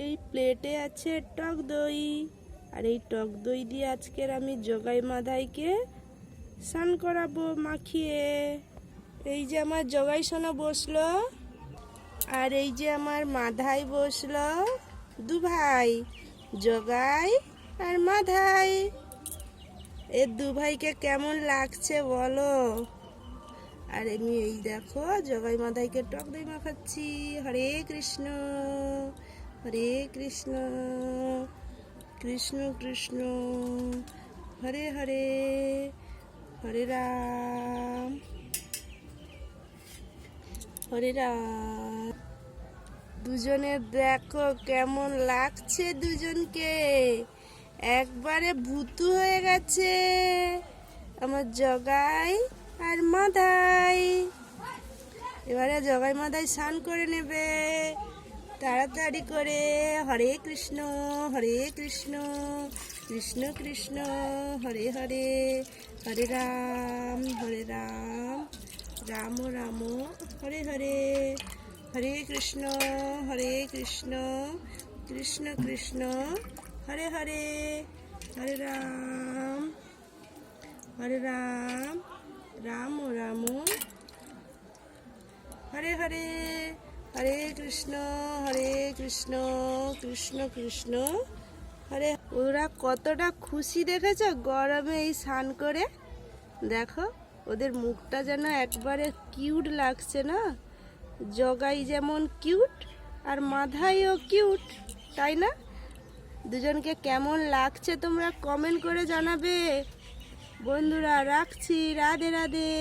এই প্লেটে আছে টক দই, আর এই টক দই দিয়ে আজকের আমি জগাই মাধাইকে স্নান করাবো মাখিয়ে। এই যে আমার জগাই সোনা বসলো, আর এই যে আমার মাধাই বসলো। দু ভাই, জগাই আর মাধাই। এ দু ভাইকে কেমন লাগছে বলো। আর আমি এই দেখো জগাই মাধাইকে টক দই মাখাচ্ছি। হরে কৃষ্ণ হরে কৃষ্ণ, কৃষ্ণ কৃষ্ণ হরে হরে, হরে রাম হরে রাম। দুজনের দেখো কেমন লাগছে, দুজনকে একবারে ভূতু হয়ে গেছে আমার জগাই আর মাধাই। এবারে জগাই মাধাই স্নান করে নেবে তাড়াতাড়ি করে। হরে কৃষ্ণ কৃষ্ণ কৃষ্ণ হরে হরে, হরে রাম রাম রাম হরে হরে, হরে কৃষ্ণ কৃষ্ণ কৃষ্ণ হরে হরে, হরে রাম রাম রাম হরে হরে, হরে কৃষ্ণ কৃষ্ণ কৃষ্ণ হরে। ওরা কতটা খুশি দেখেছো গরমে এই স্নান করে। দেখো ওদের মুখটা যেন একবারে কিউট লাগছে না। জগাই যেমন কিউট আর মাধাইও কিউট, তাই না? দুজনকে কেমন লাগছে তোমরা কমেন্ট করে জানাবে বন্ধুরা। রাখছি, রাধে রাধে।